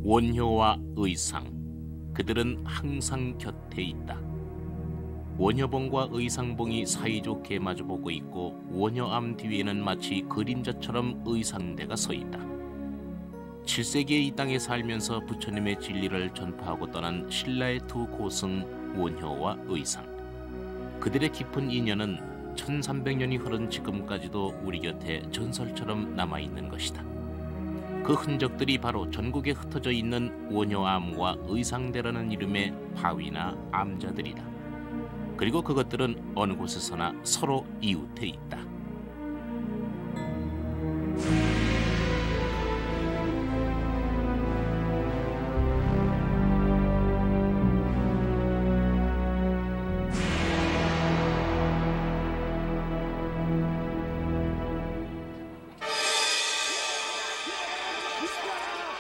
원효와 의상, 그들은 항상 곁에 있다. 원효봉과 의상봉이 사이좋게 마주보고 있고 원효암 뒤에는 마치 그림자처럼 의상대가 서 있다. 7세기에 이 땅에 살면서 부처님의 진리를 전파하고 떠난 신라의 두 고승 원효와 의상. 그들의 깊은 인연은 1300년이 흐른 지금까지도 우리 곁에 전설처럼 남아있는 것이다. 그 흔적들이 바로 전국에 흩어져 있는 원효암과 의상대라는 이름의 바위나 암자들이다. 그리고 그것들은 어느 곳에서나 서로 이웃해 있다.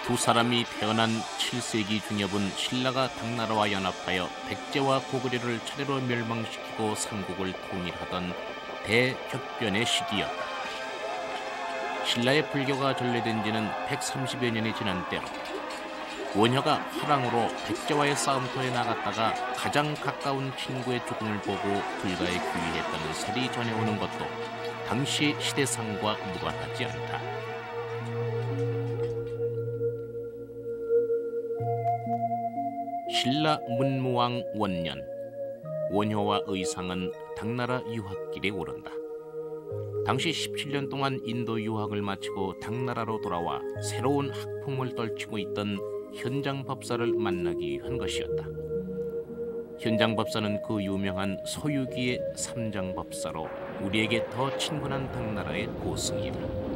두 사람이 태어난 7세기 중엽은 신라가 당나라와 연합하여 백제와 고구려를 차례로 멸망시키고 삼국을 통일하던 대격변의 시기였다. 신라의 불교가 전래된 지는 130여 년이 지난 때로 원효가 화랑으로 백제와의 싸움터에 나갔다가 가장 가까운 친구의 죽음을 보고 불가에 귀의했다는 설이 전해오는 것도 당시 시대상과 무관하지 않다. 신라 문무왕 원년, 원효와 의상은 당나라 유학길에 오른다. 당시 17년 동안 인도 유학을 마치고 당나라로 돌아와 새로운 학풍을 떨치고 있던 현장법사를 만나기 위한 것이었다. 현장법사는 그 유명한 소유기의 삼장법사로 우리에게 더 친근한 당나라의 고승이다.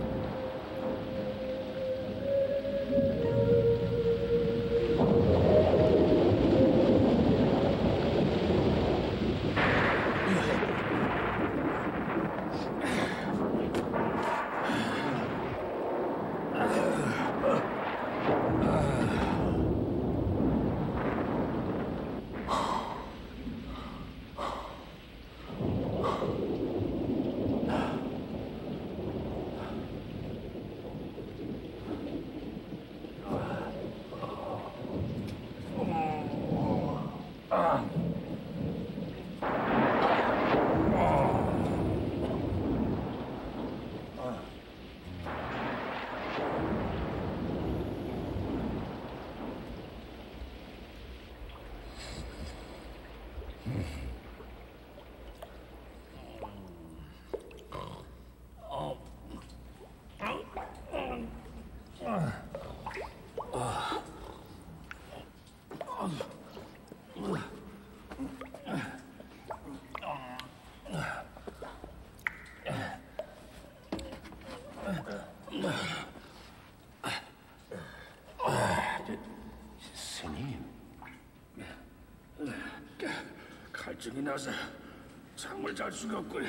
스님, 갈증이 나서 잠을 잘 수가 없군.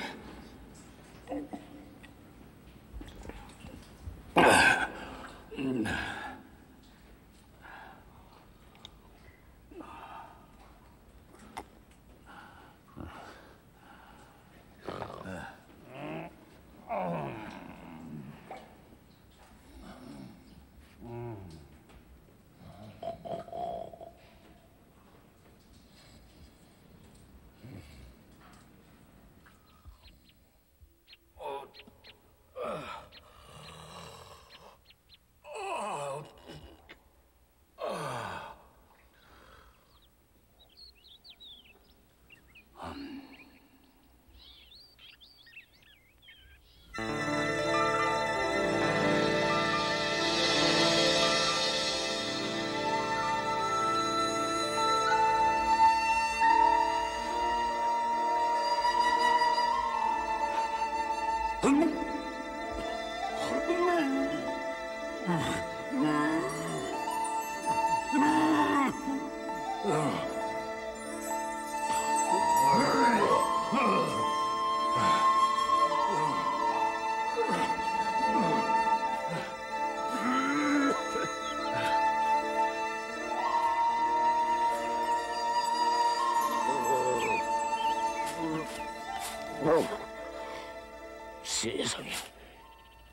세상에,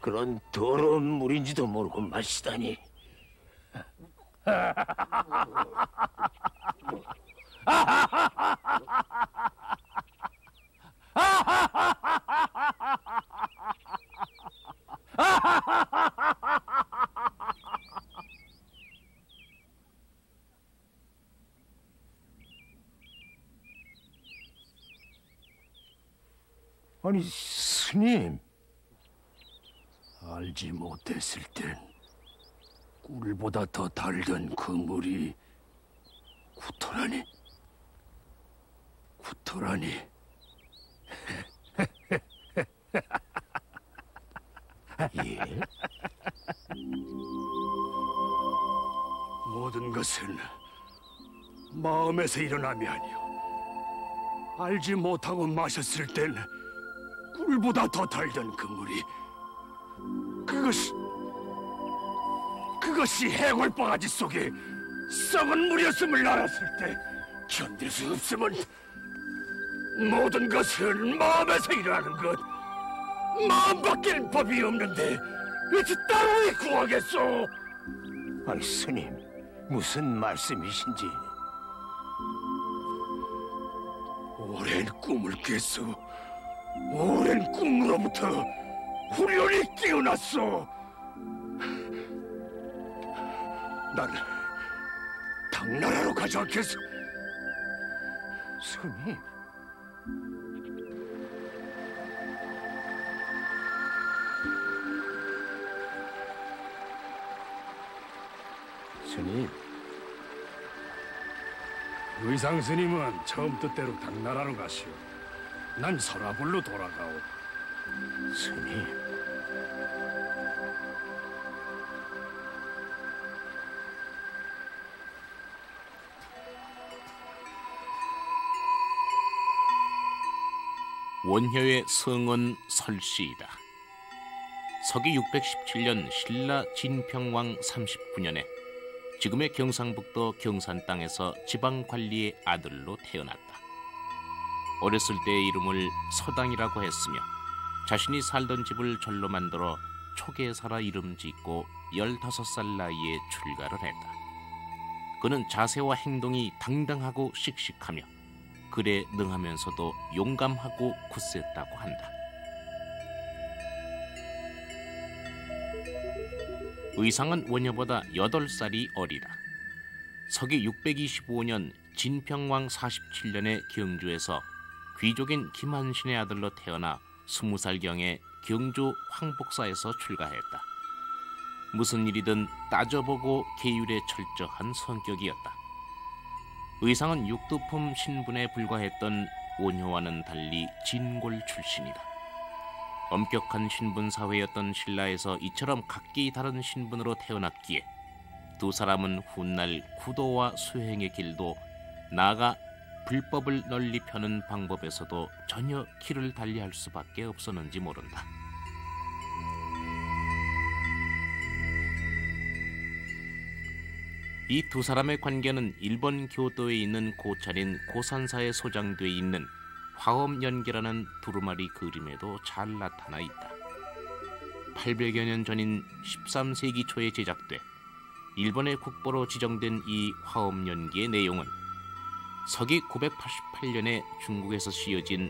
그런 더러운 물인지도 모르고 마시다니. 아니, 스님. 알지 못했을 땐 꿀보다 더 달던 그 물이 구토라니? 구토라니? 예? 모든 것은 마음에서 일어남이 아니오. 알지 못하고 마셨을 땐 꿀보다 더 달던 그 물이 그것이 해골 바가지 속에 썩은 물이었음을 알았을 때 견딜 수 없으면 모든 것은 마음에서 일어나는 것. 마음 바뀔 법이 없는데 어찌 따로 구하겠소? 아니, 스님, 무슨 말씀이신지. 오랜 꿈을 깼소. 오랜 꿈으로부터 후련히 깨어났소. 나를 당나라로 가지 않겠소? 스님. 스님. 의상 스님은 처음 뜻대로 당나라로 가시오. 난 서라불로 돌아가오. 스님. 원효의 성은 설씨이다. 서기 617년 신라 진평왕 39년에 지금의 경상북도 경산 땅에서 지방관리의 아들로 태어났다. 어렸을 때의 이름을 서당이라고 했으며 자신이 살던 집을 절로 만들어 초계사라 이름 짓고 15살 나이에 출가를 했다. 그는 자세와 행동이 당당하고 씩씩하며 글에 능하면서도 용감하고 굳셌다고 한다. 의상은 원효보다 8살이 어리다. 서기 625년 진평왕 47년에 경주에서 귀족인 김한신의 아들로 태어나 20살경에 경주 황복사에서 출가했다. 무슨 일이든 따져보고 계율에 철저한 성격이었다. 의상은 육두품 신분에 불과했던 원효와는 달리 진골 출신이다. 엄격한 신분 사회였던 신라에서 이처럼 각기 다른 신분으로 태어났기에 두 사람은 훗날 구도와 수행의 길도 나아가 불법을 널리 펴는 방법에서도 전혀 길을 달리할 수밖에 없었는지 모른다. 이 두 사람의 관계는 일본 교도에 있는 고찰인 고산사에 소장돼 있는 화엄연계라는 두루마리 그림에도 잘 나타나 있다. 800여 년 전인 13세기 초에 제작돼 일본의 국보로 지정된 이 화엄연계의 내용은 서기 988년에 중국에서 씌어진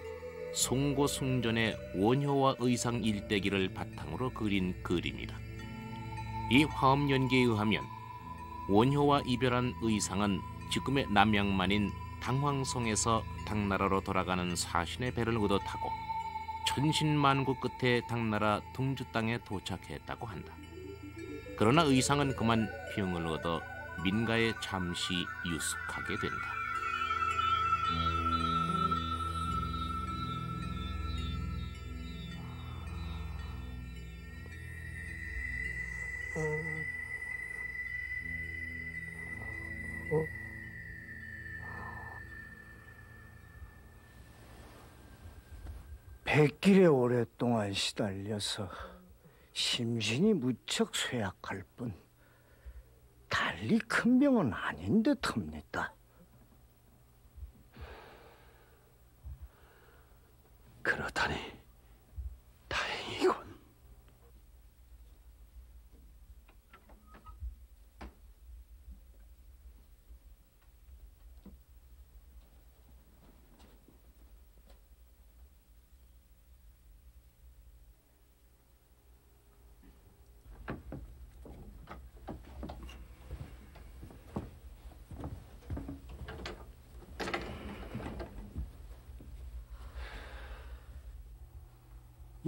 송고숭전의 원효와 의상 일대기를 바탕으로 그린 그림이다. 이 화엄연계에 의하면 원효와 이별한 의상은 지금의 남양만인 당황성에서 당나라로 돌아가는 사신의 배를 얻어 타고 천신만고 끝에 당나라 둥주 땅에 도착했다고 한다. 그러나 의상은 그만 병을 얻어 민가에 잠시 유숙하게 된다. 백길에 오랫동안 시달려서 심신이 무척 쇠약할 뿐 달리 큰 병은 아닌 듯합니다. 그렇다니 다행이군.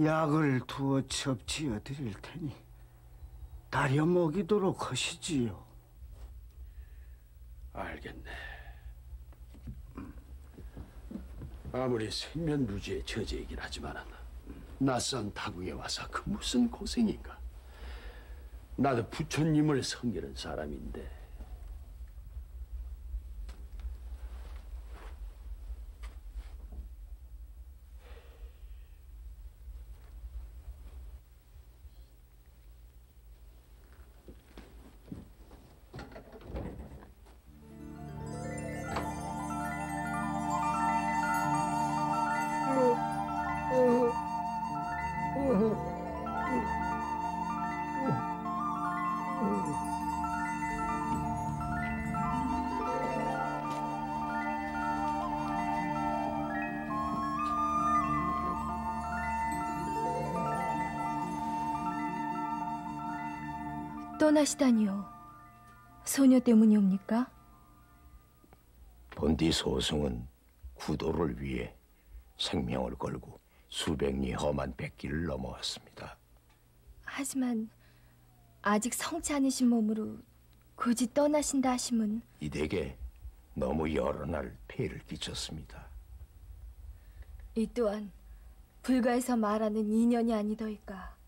약을 두어 첩지어 드릴 테니 다려 먹이도록 하시지요. 알겠네. 아무리 생면부지의 처제이긴 하지만 낯선 타국에 와서 그 무슨 고생인가. 나도 부처님을 섬기는 사람인데. 떠나시다니요. 소녀 때문이옵니까? 본디 소승은 구도를 위해 생명을 걸고 수백 리 험한 백길을 넘어왔습니다. 하지만 아직 성치 않으신 몸으로 굳이 떠나신다 하심은 이 댁에 너무 여러 날 폐를 끼쳤습니다. 이 또한 불가에서 말하는 인연이 아니더이까.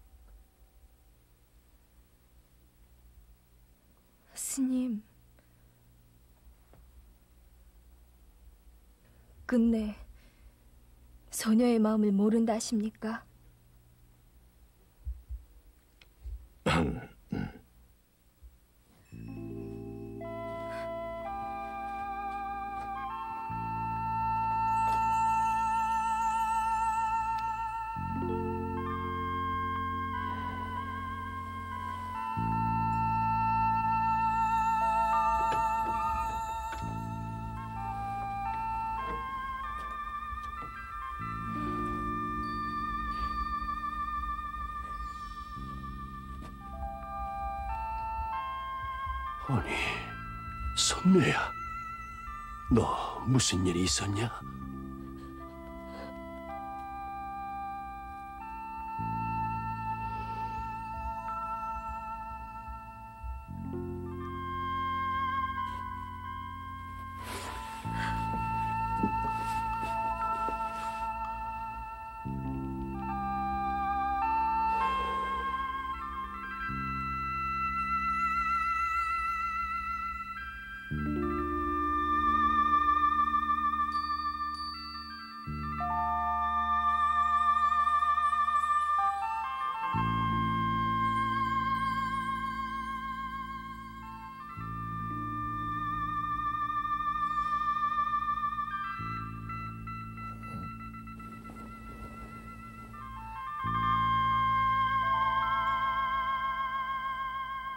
스님, 끝내 소녀의 마음을 모른다 하십니까? 아니, 선녀야, 너 무슨 일이 있었냐?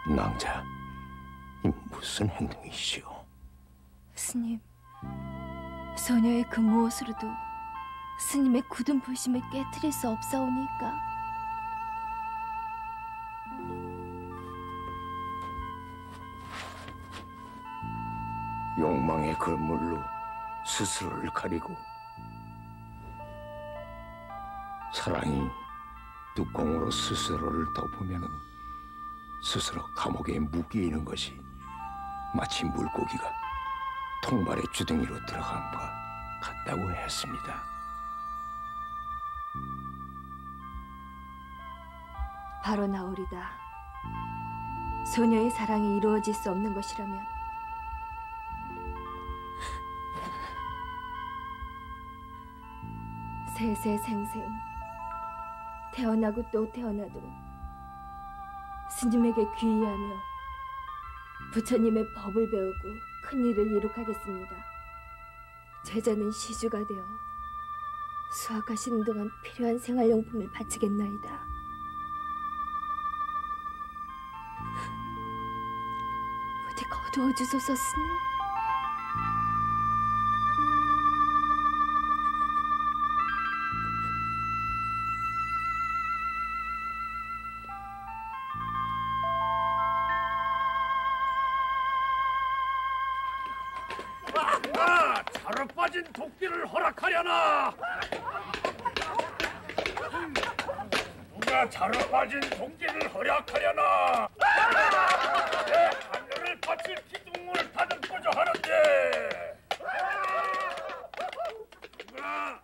낭자, 이 무슨 행동이시오? 스님, 소녀의 그 무엇으로도 스님의 굳은 불심을 깨트릴 수 없사오니까. 욕망의 그물로 스스로를 가리고 사랑이 뚜껑으로 스스로를 덮으면은 스스로 감옥에 묶이는 것이 마치 물고기가 통발의 주둥이로 들어간과 같다고 했습니다. 바로 나오리다. 소녀의 사랑이 이루어질 수 없는 것이라면 세세생생 태어나고 또 태어나도 스님에게 귀의하며 부처님의 법을 배우고 큰 일을 이룩하겠습니다. 제자는 시주가 되어 수학하시는 동안 필요한 생활용품을 바치겠나이다. 부디 거두어 주소서 스님. 차로 빠진 도끼를 허락하려나? 누가 자로 빠진 동지를 허락하려나? 내 하늘을 바칠 기둥을 다듬고자 하는데 누가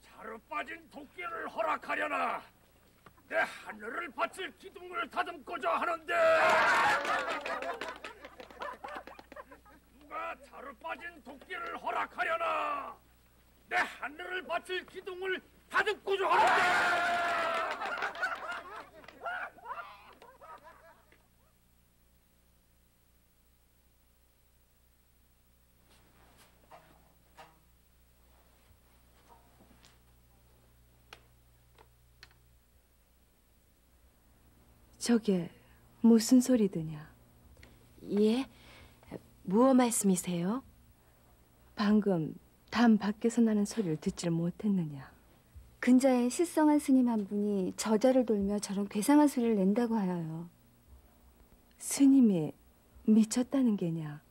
자로 빠진 도끼를 허락하려나? 내 하늘을 바칠 기둥을 다듬고자 하는데 누가 자로 빠진 도끼를 허락하려나? 내 하늘을 바칠 기둥을 다듬고자 하는데 저게 무슨 소리드냐? 예? 무엇 말씀이세요? 방금 담 밖에서 나는 소리를 듣질 못했느냐? 근자에 실성한 스님 한 분이 저자를 돌며 저런 괴상한 소리를 낸다고 하여요. 스님이 미쳤다는 게냐?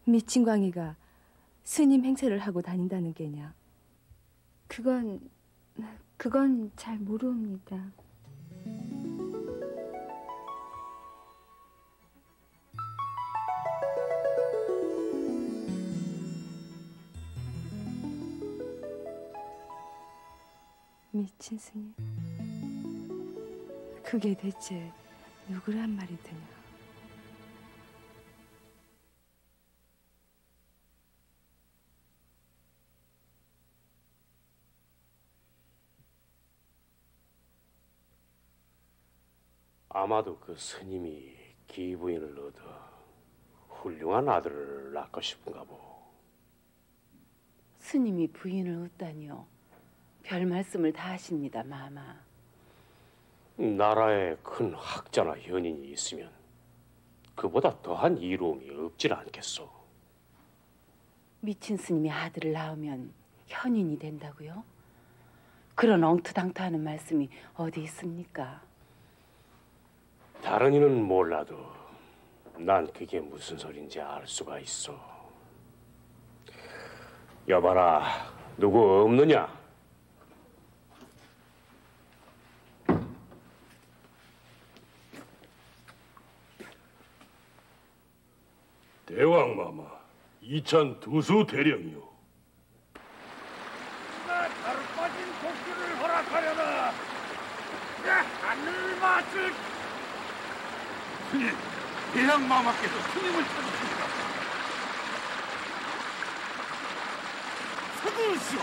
미친 광이가 스님 행세를 하고 다닌다는 게냐? 그건 잘 모르옵니다. 미친 스님? 그게 대체 누구란 말이더냐? 아마도 그 스님이 기부인을 얻어 훌륭한 아들을 낳고 싶은가 보. 스님이 부인을 얻다니요. 별 말씀을 다 하십니다, 마마. 나라에 큰 학자나 현인이 있으면 그보다 더한 이로움이 없질 않겠소. 미친 스님이 아들을 낳으면 현인이 된다고요? 그런 엉투당투하는 말씀이 어디 있습니까? 다른 이는 몰라도 난 그게 무슨 소린지 알 수가 있어. 여봐라, 누구 없느냐? 대왕마마, 이찬 두수 대령이요. 누가 자루 빠진 도끼를 허락하려나? 내 하늘 맛을. 스님, 대왕마마께서 스님을 찾으십니다. 서두르시오.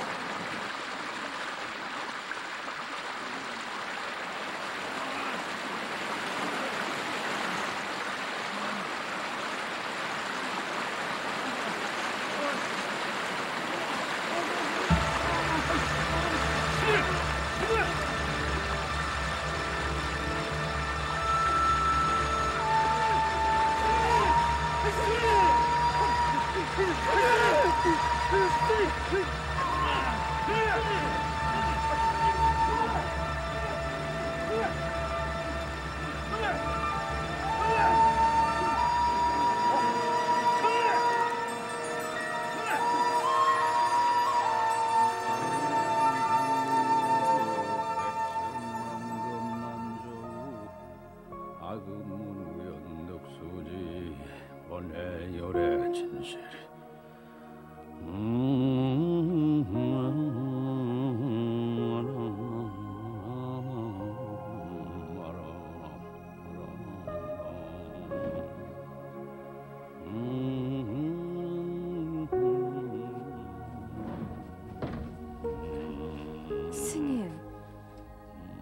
스님,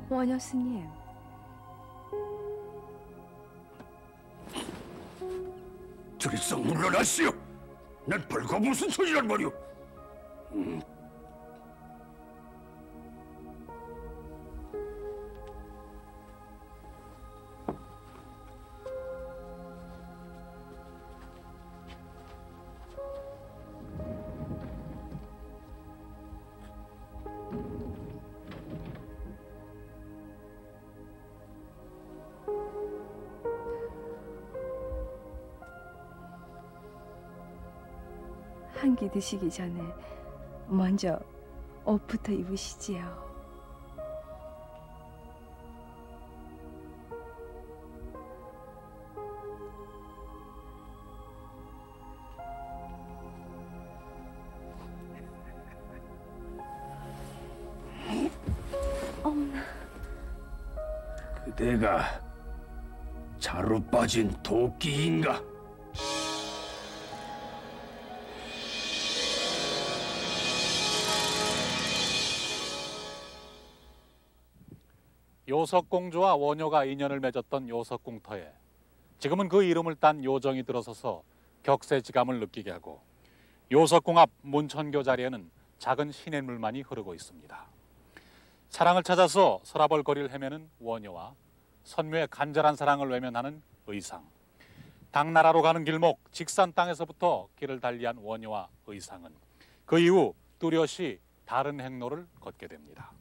원효 스님. 저리서 물러나시오. 난 벌거 무슨 소리란 말이오. 한 끼 드시기 전에 먼저 옷부터 입으시지요. 그대가 자루 빠진 도끼인가? 요석공주와 원효가 인연을 맺었던 요석궁터에 지금은 그 이름을 딴 요정이 들어서서 격세지감을 느끼게 하고 요석궁 앞 문천교 자리에는 작은 시냇물만이 흐르고 있습니다. 사랑을 찾아서 서라벌 거리를 헤매는 원효와 선묘의 간절한 사랑을 외면하는 의상, 당나라로 가는 길목 직산 땅에서부터 길을 달리한 원효와 의상은 그 이후 뚜렷이 다른 행로를 걷게 됩니다.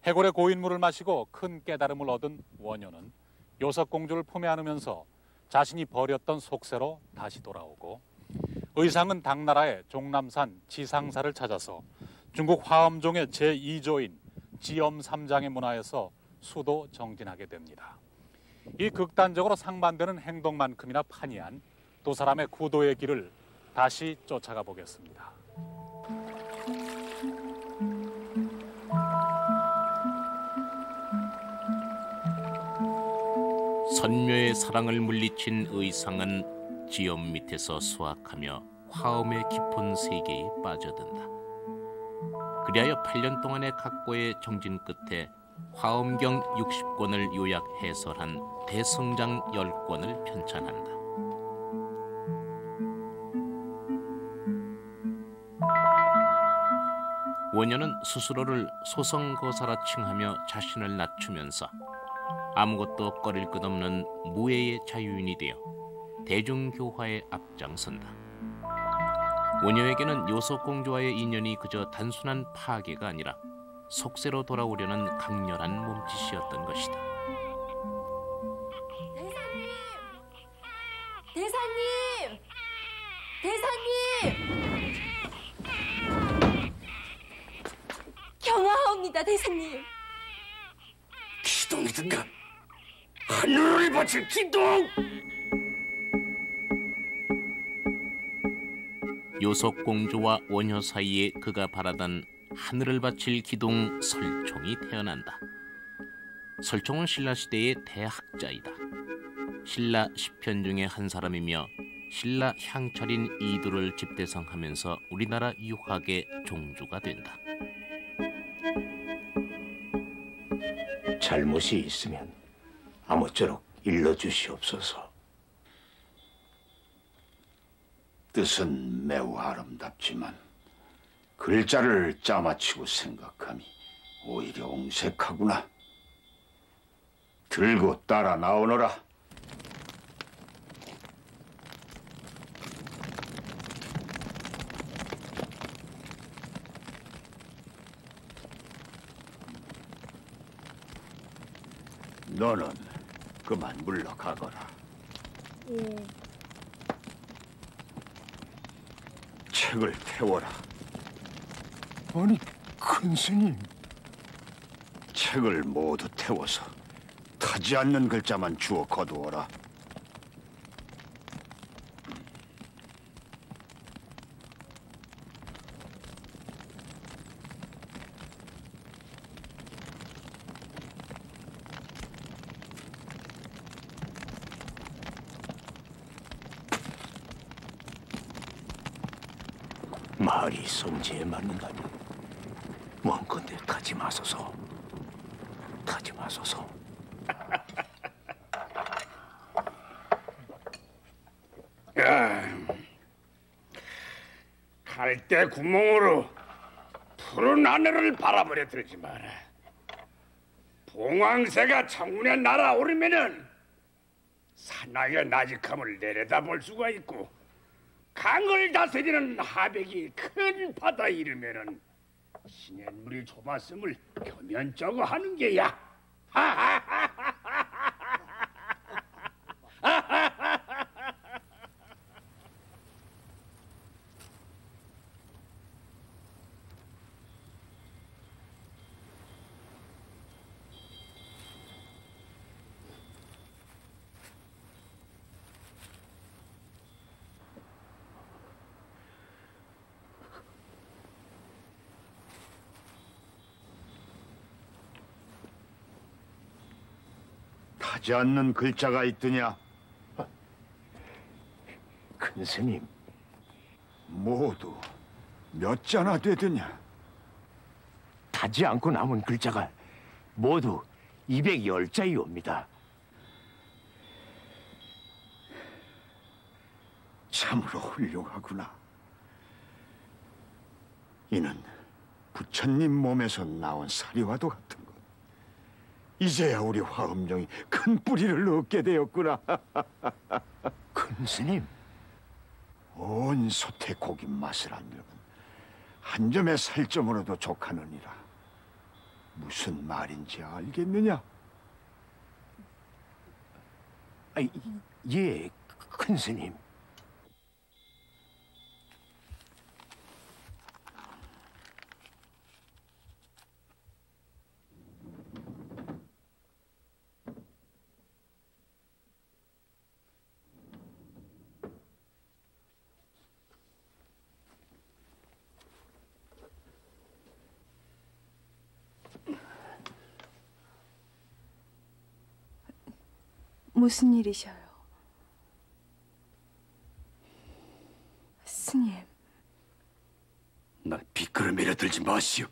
해골의 고인물을 마시고 큰 깨달음을 얻은 원효는 요석공주를 품에 안으면서 자신이 버렸던 속세로 다시 돌아오고, 의상은 당나라의 종남산 지상사를 찾아서 중국 화엄종의 제2조인 지엄삼장의 문화에서 수도 정진하게 됩니다. 이 극단적으로 상반되는 행동만큼이나 판이한 두 사람의 구도의 길을 다시 쫓아가 보겠습니다. 선묘의 사랑을 물리친 의상은 지엄 밑에서 수확하며 화엄의 깊은 세계에 빠져든다. 그리하여 8년 동안의 각고의 정진 끝에 화엄경 60권을 요약 해설한 대성장 10권을 편찬한다. 원효는 스스로를 소성거사라 칭하며 자신을 낮추면서 아무것도 꺼릴 것 없는 무예의 자유인이 되어 대중교화에 앞장선다. 원효에게는 요석공주와의 인연이 그저 단순한 파괴가 아니라 속세로 돌아오려는 강렬한 몸짓이었던 것이다. 대사님! 대사님! 경화하옵니다, 대사님. 기동이든가 하늘을 바칠 기동! 요석공주와 원효 사이에 그가 바라던 하늘을 바칠 기동 설총이 태어난다. 설총은 신라시대의 대학자이다. 신라 10편 중에 한 사람이며 신라 향철인 이두를 집대성하면서 우리나라 유학의 종주가 된다. 잘못이 있으면 아무쪼록 일러주시옵소서. 뜻은 매우 아름답지만 글자를 짜맞추고 생각함이 오히려 옹색하구나. 들고 따라 나오너라. 너는 그만 물러가거라. 예. 책을 태워라. 아니, 큰 스님. 책을 모두 태워서 타지 않는 글자만 주워 거두어라. 말이 성지에 맞는다니 원건대 타지 마소서. 타지 마소서. 갈대 구멍으로 푸른 하늘을 바라보려 들지 마라. 봉황새가 창문에 날아오르면은 사나이의 나직함을 내려다볼 수가 있고, 강을 다스리는 하백이 큰 바다에 이르면은 시냇물이 좁았음을 겸연쩍어 하는 게야. 타지 않는 글자가 있더냐? 큰 스님, 모두 몇 자나 되더냐? 타지 않고 남은 글자가 모두 210자이옵니다. 참으로 훌륭하구나. 이는 부처님 몸에서 나온 사리와도 같은 것. 이제야 우리 화엄정이 큰 뿌리를 얻게 되었구나. 큰 스님, 온 솥의 고기 맛을 알면 한 점의 살점으로도 족하느니라. 무슨 말인지 알겠느냐? 예, 큰 스님. 무슨 일이셔요? 스님. 날 비끄러미려 들지 마시오.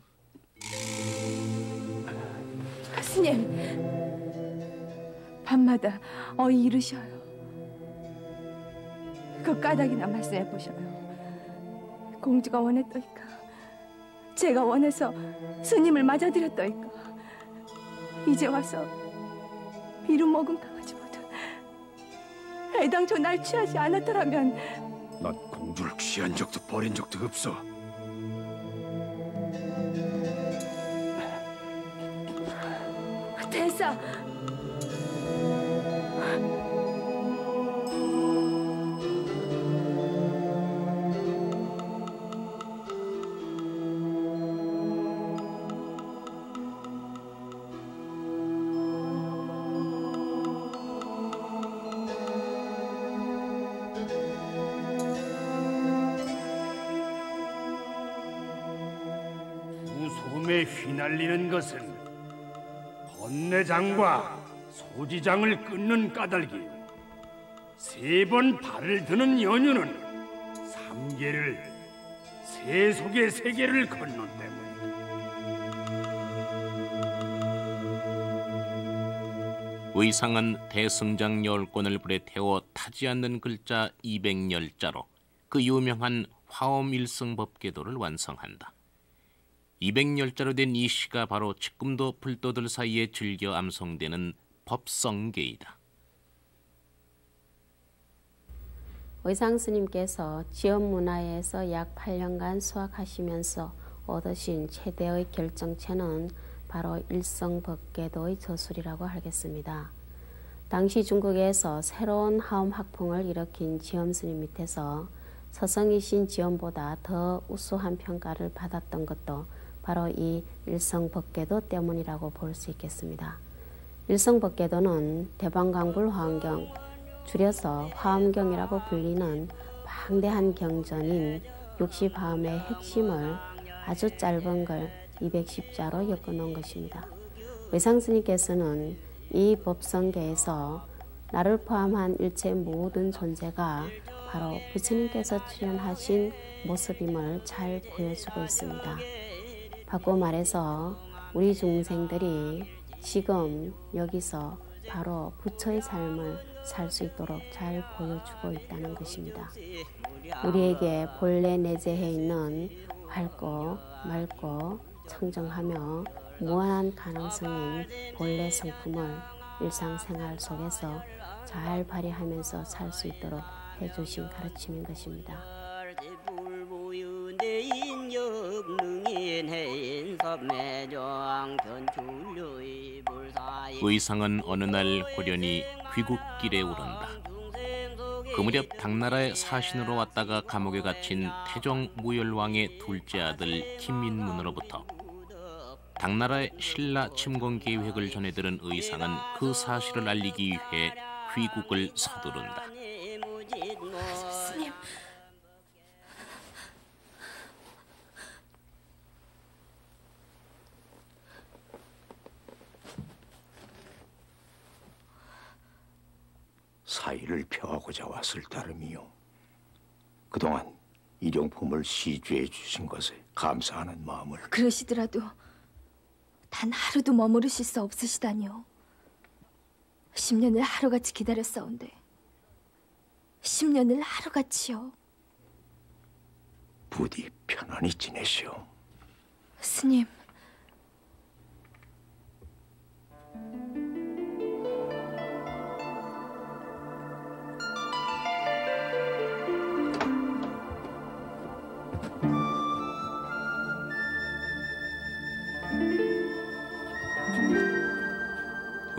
스님. 밤마다 어이 이르셔요. 그 까닭이나 말씀해 보셔요. 공주가 원했더이까? 제가 원해서 스님을 맞아드렸더이까? 이제 와서 이름 먹은 강아지보다 애당초 날 취하지 않았더라면 난 공주를 취한 적도 버린 적도 없어. 됐어. 소음에 휘날리는 것은 번뇌장과 소지장을 끊는 까닭이요, 3번 발을 드는 연유는 3계를 세속의 세계를 걷는 때문이다. 의상은 대승장 10권을 불에 태워 타지 않는 글자 210자로 그 유명한 화엄일성법계도를 완성한다. 210자로 된 이 시가 바로 지금도 불도들 사이에 즐겨 암송되는 법성계이다. 의상 스님께서 지엄문화에서 약 8년간 수학하시면서 얻으신 최대의 결정체는 바로 일성법계도의 저술이라고 하겠습니다. 당시 중국에서 새로운 화엄 학풍을 일으킨 지엄 스님 밑에서 서성이신 지엄보다 더 우수한 평가를 받았던 것도 바로 이 일성법계도 때문이라고 볼 수 있겠습니다. 일성법계도는 대방강불 화엄경, 줄여서 화엄경이라고 불리는 방대한 경전인 60화엄의 핵심을 아주 짧은 글 210자로 엮어놓은 것입니다. 의상스님께서는 이 법성계에서 나를 포함한 일체 모든 존재가 바로 부처님께서 출현하신 모습임을 잘 보여주고 있습니다. 바꿔 말해서 우리 중생들이 지금 여기서 바로 부처의 삶을 살 수 있도록 잘 보여주고 있다는 것입니다. 우리에게 본래 내재해 있는 밝고 맑고 청정하며 무한한 가능성인 본래 성품을 일상생활 속에서 잘 발휘하면서 살 수 있도록 해주신 가르침인 것입니다. 의상은 어느 날 고련히 귀국길에 오른다. 그 무렵 당나라의 사신으로 왔다가 감옥에 갇힌 태종 무열왕의 둘째 아들 김민문으로부터 당나라의 신라 침공 계획을 전해들은 의상은 그 사실을 알리기 위해 귀국을 서두른다. 스님, 사의를 표하고자 왔을 따름이요. 그동안 일용품을 시주해 주신 것에 감사하는 마음을. 그러시더라도 단 하루도 머무르실 수 없으시다니요. 10년을 하루같이 기다렸사온데 10년을 하루같이요. 부디 편안히 지내시오. 스님.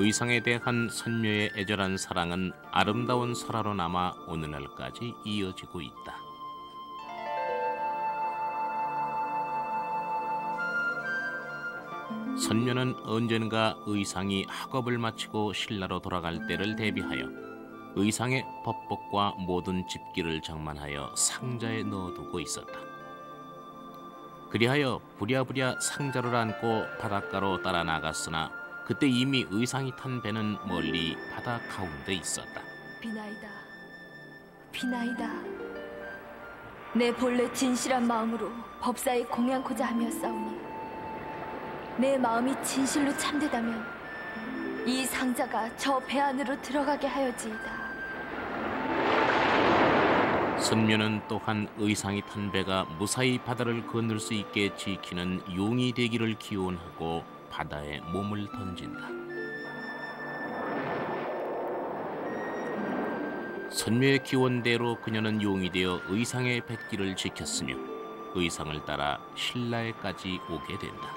의상에 대한 선묘의 애절한 사랑은 아름다운 설화로 남아 오늘날까지 이어지고 있다. 선묘는 언젠가 의상이 학업을 마치고 신라로 돌아갈 때를 대비하여 의상의 법복과 모든 집기를 장만하여 상자에 넣어두고 있었다. 그리하여 부랴부랴 상자를 안고 바닷가로 따라 나갔으나 그때 이미 의상이 탄 배는 멀리 바다 가운데 있었다. 비나이다. 비나이다. 내 본래 진실한 마음으로 법사에 공양코자 하였사오니 내 마음이 진실로 참되다면 이 상자가 저 배 안으로 들어가게 하여지이다. 선묘는 또한 의상이 탄 배가 무사히 바다를 건널 수 있게 지키는 용이 되기를 기원하고 바다에 몸을 던진다. 선묘의 기원대로 그녀는 용이 되어 의상의 뱃길을 지켰으며 의상을 따라 신라에까지 오게 된다.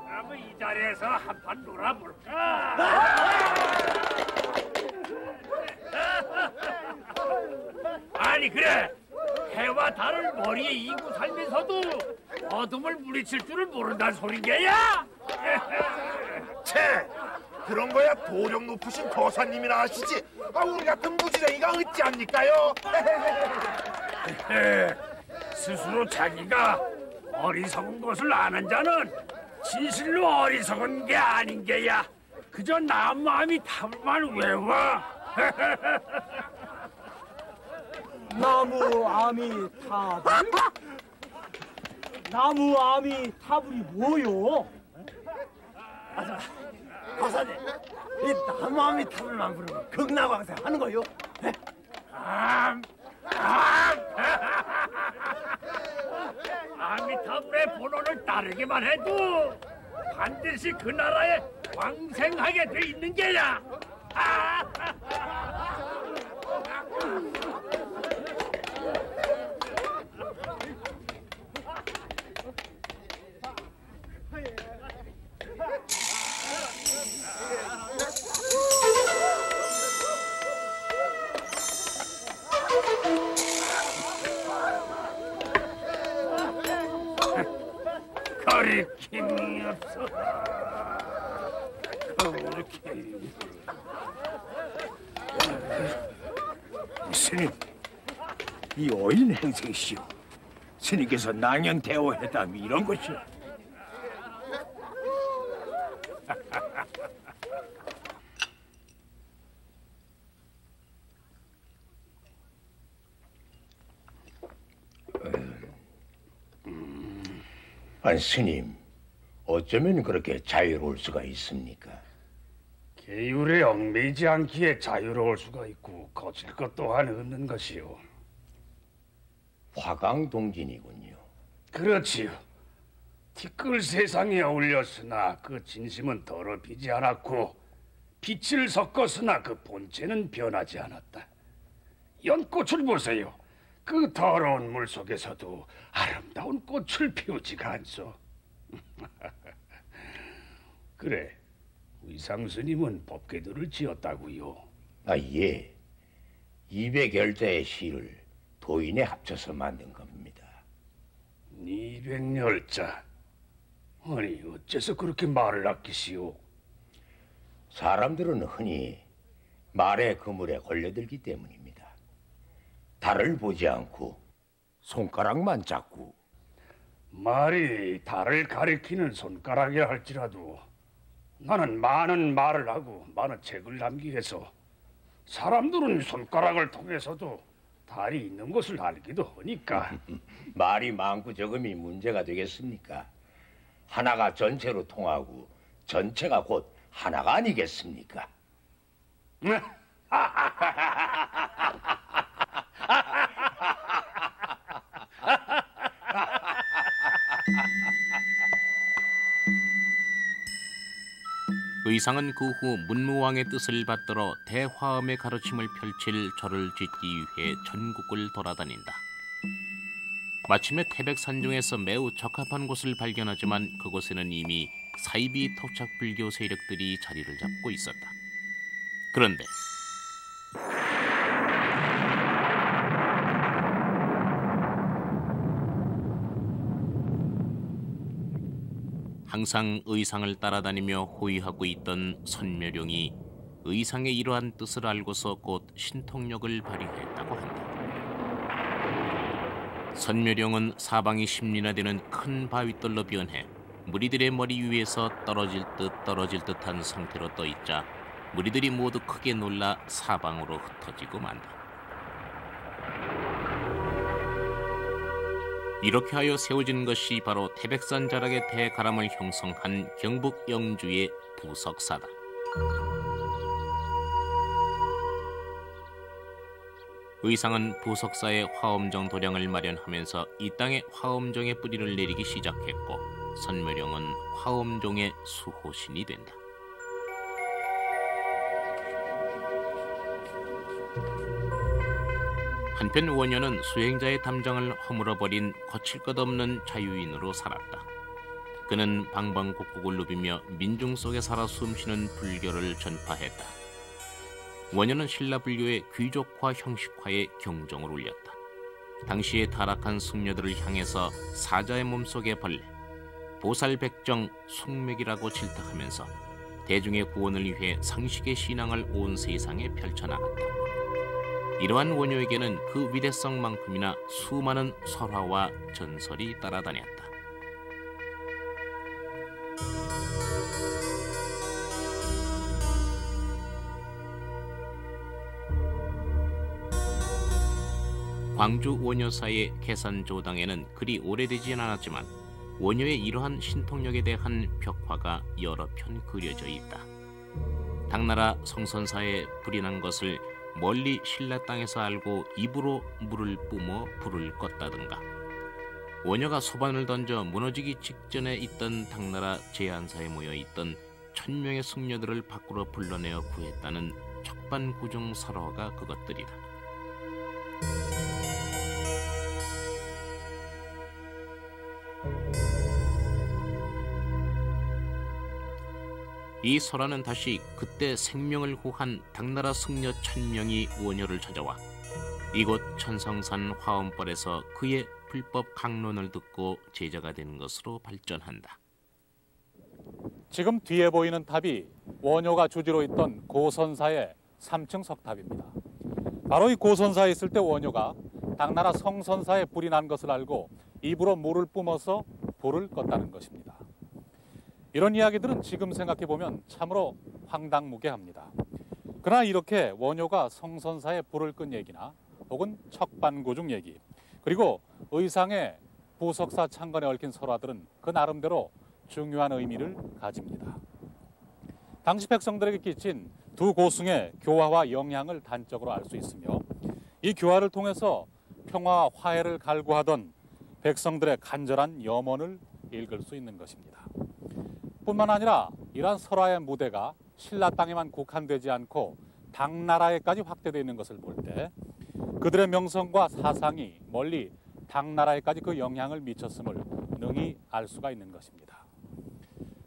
그럼 이 자리에서 한판 놀아볼까? 아니 그래, 해와 달을 머리에 이고 살면서도 어둠을 물리칠 줄을 모른다는 소린 게야? 채! 그런 거야 도령 높으신 거사님이나 하시지. 우리 같은 무지랭이가 어찌 합니까요? 스스로 자기가 어리석은 것을 아는 자는 진실로 어리석은 게 아닌 게야. 그저 남 마음이 탐만 외워. 나무 아미 타불? 나무 아미 타불이 뭐요? 거사님, 이 나무 아미 타불만 부르면 극락왕생 하는 거요? 아미타불의 본원을 따르기만 해도 반드시 그 나라에 왕생하게 돼 있는 게야. 거리낌이 없어. 거리낌. 스님, 이 어인 행세시오. 스님께서 낭연 대오 회담이 이런 것이오. 아니 스님, 어쩌면 그렇게 자유로울 수가 있습니까? 계율에 얽매이지 않기에 자유로울 수가 있고 거칠 것 또한 없는 것이요. 화강동진이군요. 그렇지요. 티끌 세상에 어울렸으나 그 진심은 더럽히지 않았고 빛을 섞었으나 그 본체는 변하지 않았다. 연꽃을 보세요. 그 더러운 물 속에서도 아름다운 꽃을 피우지가 않소. 그래, 의상스님은 법궤도를 지었다고요. 예. 200열자의 시를 도인에 합쳐서 만든 겁니다. 200열자? 아니, 어째서 그렇게 말을 아끼시오? 사람들은 흔히 말의 그물에 걸려들기 때문입니다. 달을 보지 않고 손가락만 잡고. 말이 달을 가리키는 손가락이라 할지라도 나는 많은 말을 하고 많은 책을 남기게 해서 사람들은 손가락을 통해서도 달이 있는 것을 알기도 하니까. 말이 많고 적음이 문제가 되겠습니까? 하나가 전체로 통하고 전체가 곧 하나가 아니겠습니까? 의상은 그 후 문무왕의 뜻을 받들어 대화음의 가르침을 펼칠 절을 짓기 위해 전국을 돌아다닌다. 마침내 태백산중에서 매우 적합한 곳을 발견하지만 그곳에는 이미 사이비 토착 불교 세력들이 자리를 잡고 있었다. 그런데 항상 의상을 따라다니며 호위하고 있던 선묘령이 의상의 이러한 뜻을 알고서 곧 신통력을 발휘했다고 한다. 선묘령은 사방이 10리나 되는 큰 바위돌로 변해 무리들의 머리 위에서 떨어질 듯한 상태로 떠있자 무리들이 모두 크게 놀라 사방으로 흩어지고 만다. 이렇게 하여 세워진 것이 바로 태백산 자락의 대가람을 형성한 경북 영주의 부석사다. 의상은 부석사의 화엄정 도량을 마련하면서 이 땅에 화엄정의 뿌리를 내리기 시작했고 선묘령은 화엄종의 수호신이 된다. 한편 원효는 수행자의 담장을 허물어버린 거칠 것 없는 자유인으로 살았다. 그는 방방곡곡을 누비며 민중 속에 살아 숨쉬는 불교를 전파했다. 원효는 신라불교의 귀족화 형식화에 경종을 울렸다. 당시에 타락한 승려들을 향해서 사자의 몸속의 벌레, 보살백정, 숙맥이라고 질타하면서 대중의 구원을 위해 상식의 신앙을 온 세상에 펼쳐나갔다. 이러한 원효에게는 그 위대성만큼이나 수많은 설화와 전설이 따라다녔다. 광주 원효사의 계산조당에는 그리 오래되진 않았지만 원효의 이러한 신통력에 대한 벽화가 여러 편 그려져 있다. 당나라 성선사에 불이 난 것을 멀리 신라 땅에서 알고 입으로 물을 뿜어 불을 껐다든가, 원효가 소반을 던져 무너지기 직전에 있던 당나라 제안사에 모여있던 1000명의 승려들을 밖으로 불러내어 구했다는 척반구중 설화가 그것들이다. 이 설화는 다시 그때 생명을 구한 당나라 승려 1000명이 원효를 찾아와 이곳 천성산 화엄벌에서 그의 불법 강론을 듣고 제자가 된 것으로 발전한다. 지금 뒤에 보이는 탑이 원효가 주지로 있던 고선사의 3층 석탑입니다. 바로 이 고선사에 있을 때 원효가 당나라 성선사에 불이 난 것을 알고 입으로 물을 뿜어서 불을 껐다는 것입니다. 이런 이야기들은 지금 생각해보면 참으로 황당무계합니다. 그러나 이렇게 원효가 성선사에 불을 끈 얘기나 혹은 척반구중 얘기, 그리고 의상의 부석사 창건에 얽힌 설화들은 그 나름대로 중요한 의미를 가집니다. 당시 백성들에게 끼친 두 고승의 교화와 영향을 단적으로 알 수 있으며 이 교화를 통해서 평화와 화해를 갈구하던 백성들의 간절한 염원을 읽을 수 있는 것입니다. 뿐만 아니라 이러한 설화의 무대가 신라 땅에만 국한되지 않고 당나라에까지 확대되어 있는 것을 볼 때 그들의 명성과 사상이 멀리 당나라에까지 그 영향을 미쳤음을 능히 알 수가 있는 것입니다.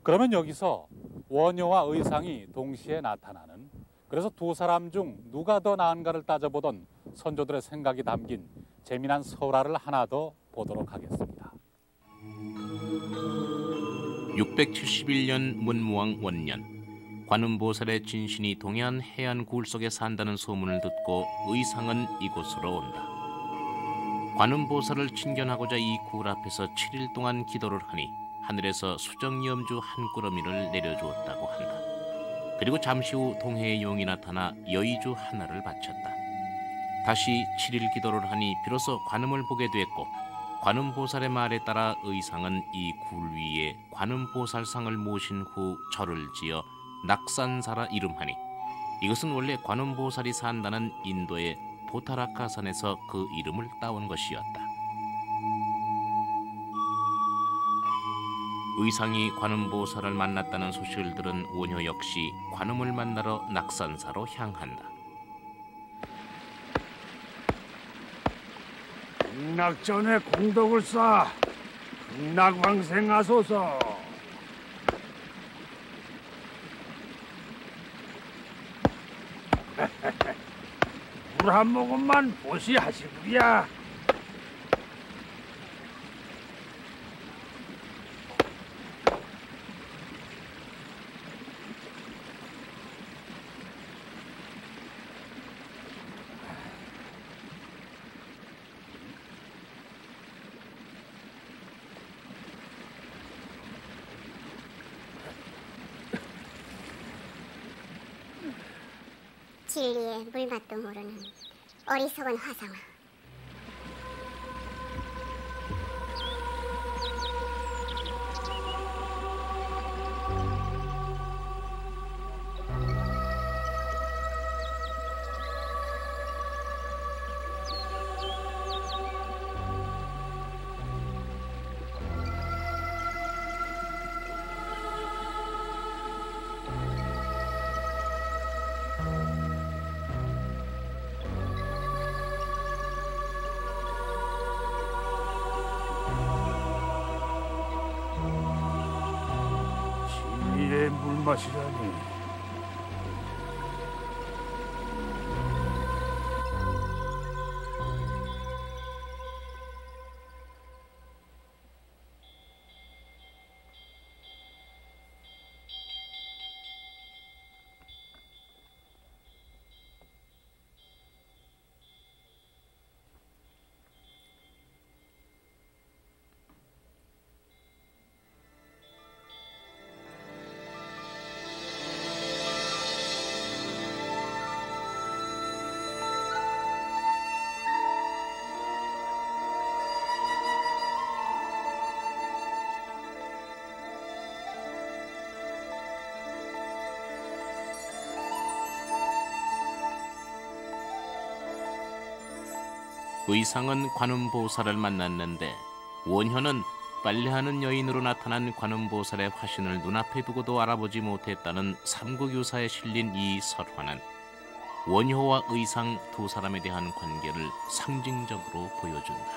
그러면 여기서 원효와 의상이 동시에 나타나는, 그래서 두 사람 중 누가 더 나은가를 따져보던 선조들의 생각이 담긴 재미난 설화를 하나 더 보도록 하겠습니다. 671년 문무왕 원년, 관음보살의 진신이 동해안 해안 굴 속에 산다는 소문을 듣고 의상은 이곳으로 온다. 관음보살을 친견하고자 이 굴 앞에서 7일 동안 기도를 하니 하늘에서 수정염주 한 꾸러미를 내려주었다고 한다. 그리고 잠시 후 동해의 용이 나타나 여의주 하나를 바쳤다. 다시 7일 기도를 하니 비로소 관음을 보게 됐고, 관음보살의 말에 따라 의상은 이 굴 위에 관음보살상을 모신 후 절을 지어 낙산사라 이름하니, 이것은 원래 관음보살이 산다는 인도의 보타라카산에서 그 이름을 따온 것이었다. 의상이 관음보살을 만났다는 소식을 들은 원효 역시 관음을 만나러 낙산사로 향한다. 극락전에 공덕을 쌓아 극락왕생하소서. 물 한 모금만 보시하시구려. 진리의 물맛도 모르는 어리석은 화상아. 진리의 물맛이라니. 의상은 관음보살을 만났는데, 원효는 빨래하는 여인으로 나타난 관음보살의 화신을 눈앞에 두고도 알아보지 못했다는 삼국유사에 실린 이 설화는 원효와 의상 두 사람에 대한 관계를 상징적으로 보여준다.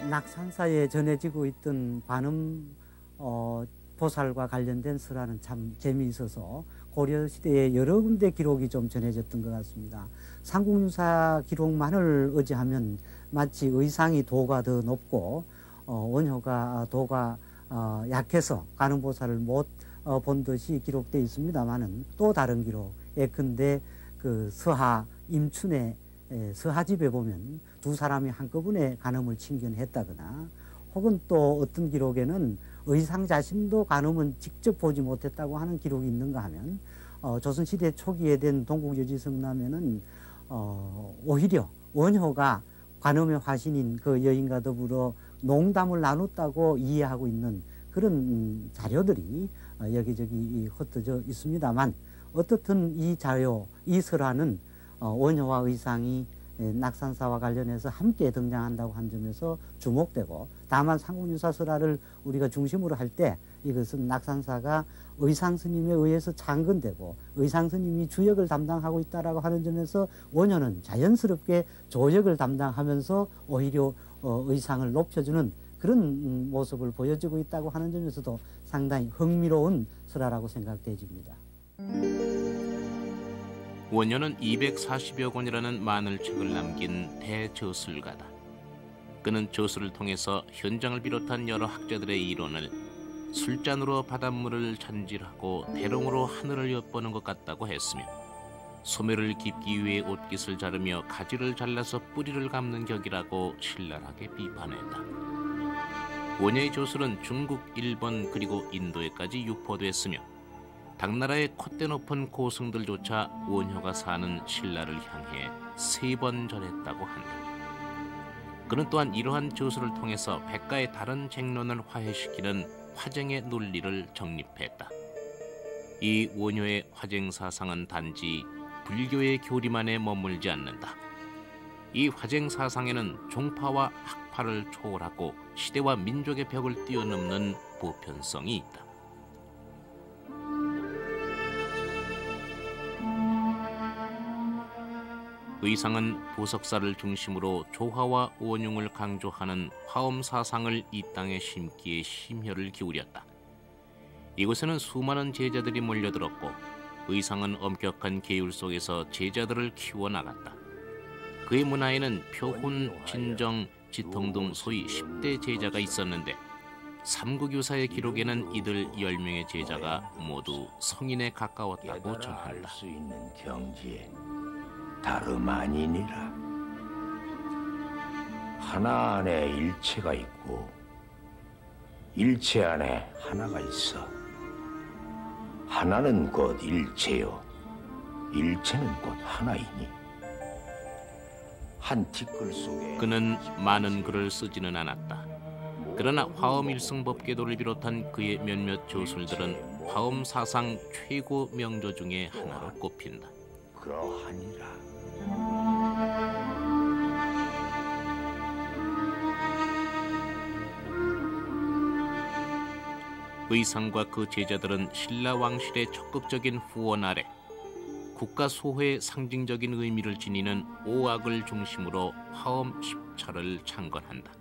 낙산사에 전해지고 있던 관음 보살과 관련된 설화는 참 재미있어서 고려시대에 여러 군데 기록이 좀 전해졌던 것 같습니다. 삼국유사 기록만을 의지하면 마치 의상이 도가 더 높고 원효가 도가 약해서 관음보살을 못 본 듯이 기록되어 있습니다만은, 또 다른 기록, 예컨대 그 서하 임춘의 서하집에 보면 두 사람이 한꺼번에 관음을 친견했다거나, 혹은 또 어떤 기록에는 의상 자신도 관음은 직접 보지 못했다고 하는 기록이 있는가 하면, 조선시대 초기에 된 동국여지성남에는 오히려 원효가 관음의 화신인 그 여인과 더불어 농담을 나눴다고 이해하고 있는 그런 자료들이 여기저기 흩어져 있습니다만, 어떻든 이 자료, 이 설화는 원효와 의상이 낙산사와 관련해서 함께 등장한다고 한 점에서 주목되고, 다만 삼국유사 설화를 우리가 중심으로 할 때 이것은 낙산사가 의상스님에 의해서 창건되고 의상스님이 주역을 담당하고 있다라고 하는 점에서 원효는 자연스럽게 조역을 담당하면서 오히려 의상을 높여주는 그런 모습을 보여주고 있다고 하는 점에서도 상당히 흥미로운 설화라고 생각되집니다. 원효는 240여 권이라는 만을책을 남긴 대저술가다. 그는 저술을 통해서 현장을 비롯한 여러 학자들의 이론을 술잔으로 바닷물을 잔질하고 대롱으로 하늘을 엿보는 것 같다고 했으며, 소멸을 깁기 위해 옷깃을 자르며 가지를 잘라서 뿌리를 감는 격이라고 신랄하게 비판했다. 원효의 조술은 중국, 일본 그리고 인도에까지 유포됐으며 당나라의 콧대 높은 고승들조차 원효가 사는 신라를 향해 3번 절했다고 한다. 그는 또한 이러한 조술을 통해서 백가의 다른 쟁론을 화해시키는 화쟁의 논리를 정립했다. 이 원효의 화쟁 사상은 단지 불교의 교리만에 머물지 않는다. 이 화쟁 사상에는 종파와 학파를 초월하고 시대와 민족의 벽을 뛰어넘는 보편성이 있다. 의상은 보석사를 중심으로 조화와 원융을 강조하는 화엄 사상을 이 땅에 심기에 심혈을 기울였다. 이곳에는 수많은 제자들이 몰려들었고 의상은 엄격한 계율 속에서 제자들을 키워나갔다. 그의 문화에는 표훈, 진정, 지통 등 소위 10대 제자가 있었는데 삼국유사의 기록에는 이들 10명의 제자가 모두 성인에 가까웠다고 전한다. 수 있는 경지에 다름 아니니라. 하나 안에 일체가 있고 일체 안에 하나가 있어. 하나는 곧 일체요, 일체는 곧 하나이니. 한 티끌 속에 그는 많은 글을 쓰지는 않았다. 그러나 화엄일승법계도를 비롯한 그의 몇몇 조술들은 화엄 사상 최고 명조 중에 하나로 꼽힌다. 그러하니라. 의상과 그 제자들은 신라 왕실의 적극적인 후원 아래 국가 소회의 상징적인 의미를 지니는 오악을 중심으로 화엄 10차를 창건한다.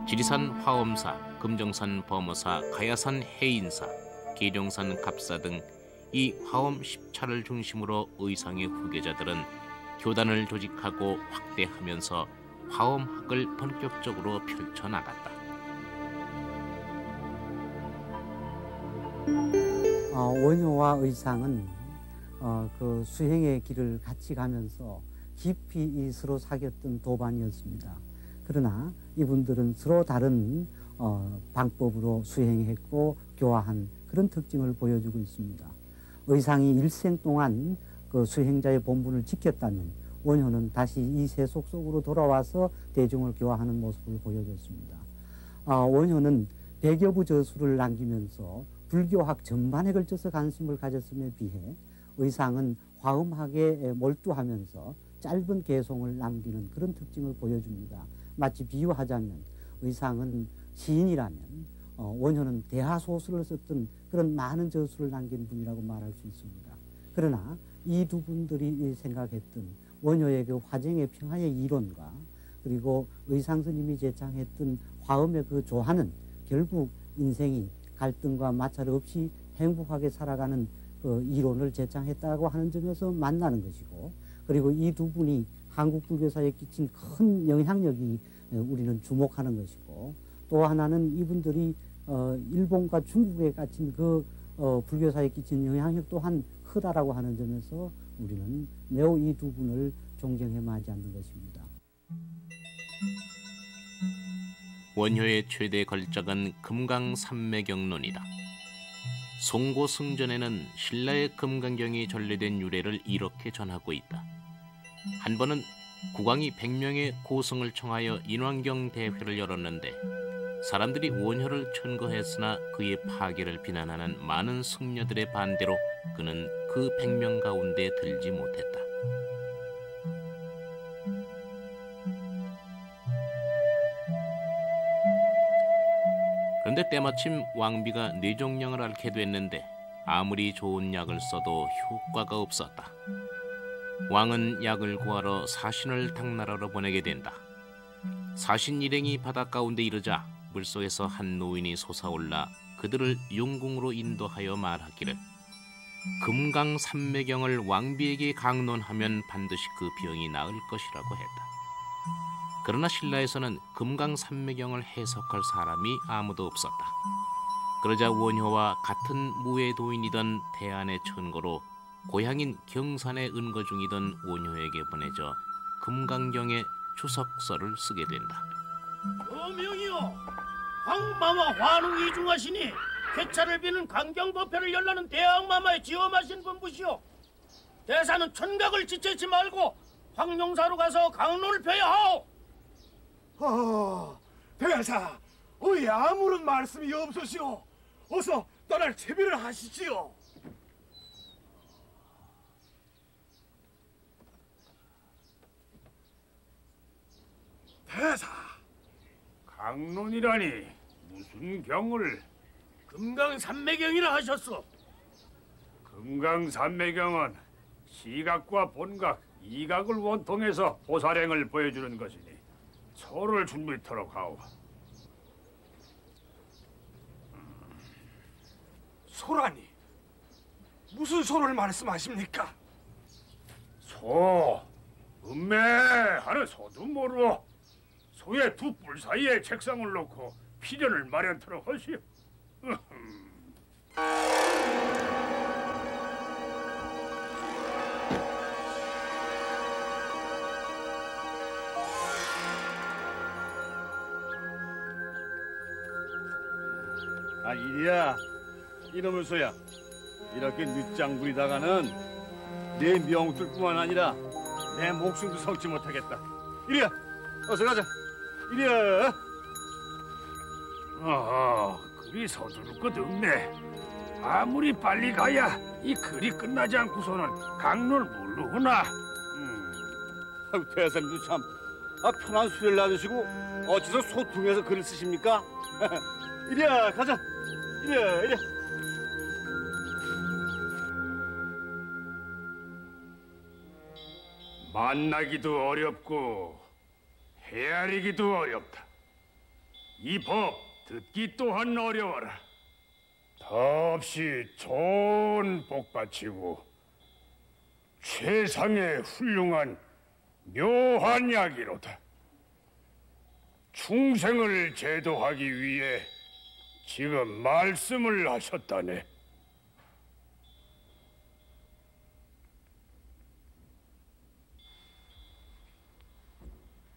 지리산 화엄사, 금정산 범어사, 가야산 해인사, 계룡산 갑사 등 이 화엄 10차를 중심으로 의상의 후계자들은 교단을 조직하고 확대하면서 화엄학을 본격적으로 펼쳐나갔다. 원효와 의상은 그 수행의 길을 같이 가면서 깊이 서로 사귀었던 도반이었습니다. 그러나 이분들은 서로 다른 방법으로 수행했고 교화한 그런 특징을 보여주고 있습니다. 의상이 일생 동안 그 수행자의 본분을 지켰다면 원효는 다시 이 세속 속으로 돌아와서 대중을 교화하는 모습을 보여줬습니다. 원효는 100여 부 저술을 남기면서 불교학 전반에 걸쳐서 관심을 가졌음에 비해 의상은 화엄학에 몰두하면서 짧은 개송을 남기는 그런 특징을 보여줍니다. 마치 비유하자면 의상은 시인이라면 원효는 대하소설을 썼던 그런 많은 저술을 남긴 분이라고 말할 수 있습니다. 그러나 이 두 분들이 생각했던 원효의 그 화쟁의 평화의 이론과 그리고 의상 스님이 제창했던 화엄의 그 조화는 결국 인생이 갈등과 마찰 없이 행복하게 살아가는 그 이론을 제창했다고 하는 점에서 만나는 것이고, 그리고 이 두 분이 한국 불교사에 끼친 큰 영향력이 우리는 주목하는 것이고, 또 하나는 이분들이 일본과 중국에 갇힌 그 불교사에 끼친 영향력 또한 크다라고 하는 점에서 우리는 매우 이 두 분을 존경해 마지 않는 것입니다. 원효의 최대 걸작은 금강산매경론이다. 송고승전에는 신라의 금강경이 전래된 유래를 이렇게 전하고 있다. 한 번은 국왕이 100명의 고승을 청하여 인왕경 대회를 열었는데 사람들이 원효를 천거했으나 그의 파괴를 비난하는 많은 승려들의 반대로 그는 그 100명 가운데 들지 못했다. 그런데 때마침 왕비가 뇌종양을 앓게 됐는데 아무리 좋은 약을 써도 효과가 없었다. 왕은 약을 구하러 사신을 당나라로 보내게 된다. 사신 일행이 바다 가운데 이르자 물속에서 한 노인이 솟아올라 그들을 용궁으로 인도하여 말하기를 금강산매경을 왕비에게 강론하면 반드시 그 병이 나을 것이라고 했다. 그러나 신라에서는 금강산매경을 해석할 사람이 아무도 없었다. 그러자 원효와 같은 무의 도인이던 대안의 천고로 고향인 경산에 은거 중이던 원효에게 보내져 금강경에 추석서를 쓰게 된다. 여명이여, 황마마 환웅 이중하시니 쾌차를 비는 강경법회를 열라는 대왕마마의 지엄하신 분부시오. 대사는 천각을 지체치 말고 황룡사로 가서 강론을 펴야 하오. 대사, 왜 아무런 말씀이 없으시오? 어서 떠날 채비를 하시지요. 대사, 강론이라니 무슨 경을? 금강산매경이라 하셨소. 금강산매경은 시각과 본각, 이각을 원통해서 보살행을 보여주는 것이니 소를 준비토록 하오. 소라니, 무슨 소를 말씀하십니까? 소, 음매하는 소도 모르고 소의 두 뿔 사이에 책상을 놓고 피련을 마련토록 하시오. 아, 이리야, 이놈의 소야. 이렇게 늦장 부리다가는 내 명줄뿐만 아니라 내 목숨도 성치 못하겠다. 이리야, 어서 가자. 이리야. 그리 서두를 것 없네. 아무리 빨리 가야 이 글이 끝나지 않고서는 강론을 모르구나. 아이고, 대사님도 참 편한 수레를 놔두시고 어째서 소퉁에서 글을 쓰십니까? 이리야, 가자. 이리야, 이리야. 만나기도 어렵고 헤아리기도 어렵다. 이 법 듣기 또한 어려워라. 더없이 좋은 복받치고 최상의 훌륭한 묘한 약이로다. 충생을 제도하기 위해 지금 말씀을 하셨다네.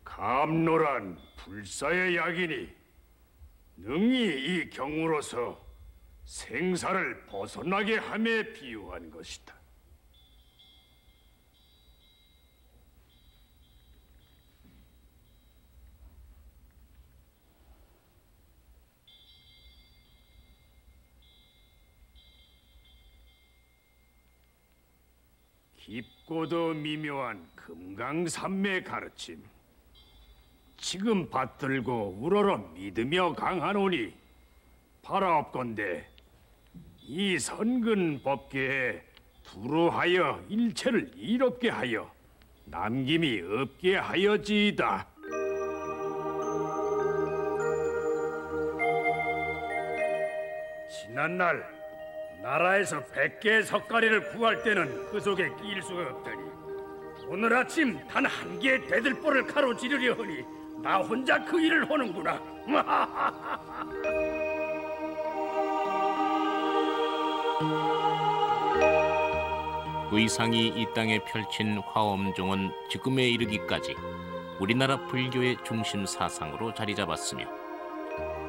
감노란 불사의 약이니 능히 이 경우로서 생사를 벗어나게 함에 비유한 것이다. 깊고도 미묘한 금강산매의 가르침, 지금 받들고 우러러 믿으며 강하노니 바라옵건대 이 선근 법계에 두루하여 일체를 이롭게 하여 남김이 없게 하여지이다. 지난날 나라에서 100개의 석가리를 구할 때는 그 속에 끼일 수가 없더니 오늘 아침 단 한 개의 대들보를 가로지르려 하니 나 혼자 그 일을 하는구나. 의상이 이 땅에 펼친 화엄종은 지금에 이르기까지 우리나라 불교의 중심 사상으로 자리 잡았으며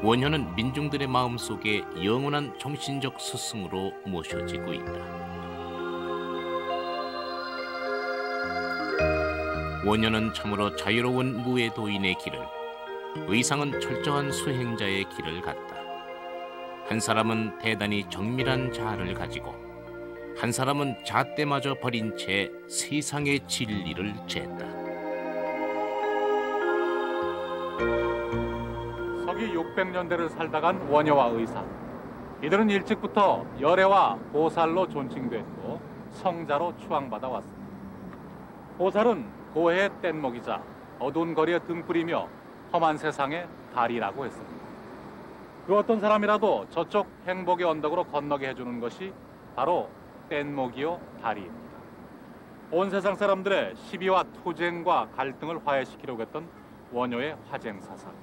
원효는 민중들의 마음속에 영원한 정신적 스승으로 모셔지고 있다. 원효는 참으로 자유로운 무외도인의 길을, 의상은 철저한 수행자의 길을 갔다. 한 사람은 대단히 정밀한 자아를 가지고 한 사람은 잣대마저 버린 채 세상의 진리를 쟀다. 서기 600년대를 살다간 원효와 의상. 이들은 일찍부터 열애와 보살로 존칭됐고 성자로 추앙받아 왔습니다. 보살은 고해의 뗏목이자 어두운 거리에 등불이며 험한 세상의 달이라고 했습니다. 그 어떤 사람이라도 저쪽 행복의 언덕으로 건너게 해주는 것이 바로 뗏목이요 달이입니다. 온 세상 사람들의 시비와 투쟁과 갈등을 화해시키려고 했던 원효의 화쟁사상.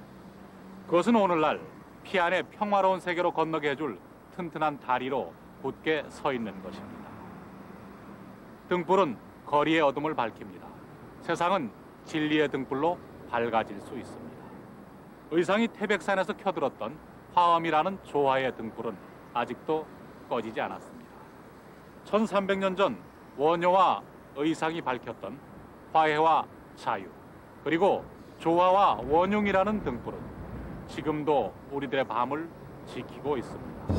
그것은 오늘날 피안의 평화로운 세계로 건너게 해줄 튼튼한 다리로 굳게 서 있는 것입니다. 등불은 거리의 어둠을 밝힙니다. 세상은 진리의 등불로 밝아질 수 있습니다. 의상이 태백산에서 켜들었던 화엄이라는 조화의 등불은 아직도 꺼지지 않았습니다. 1300년 전 원효와 의상이 밝혔던 화해와 자유, 그리고 조화와 원흉이라는 등불은 지금도 우리들의 밤을 지키고 있습니다.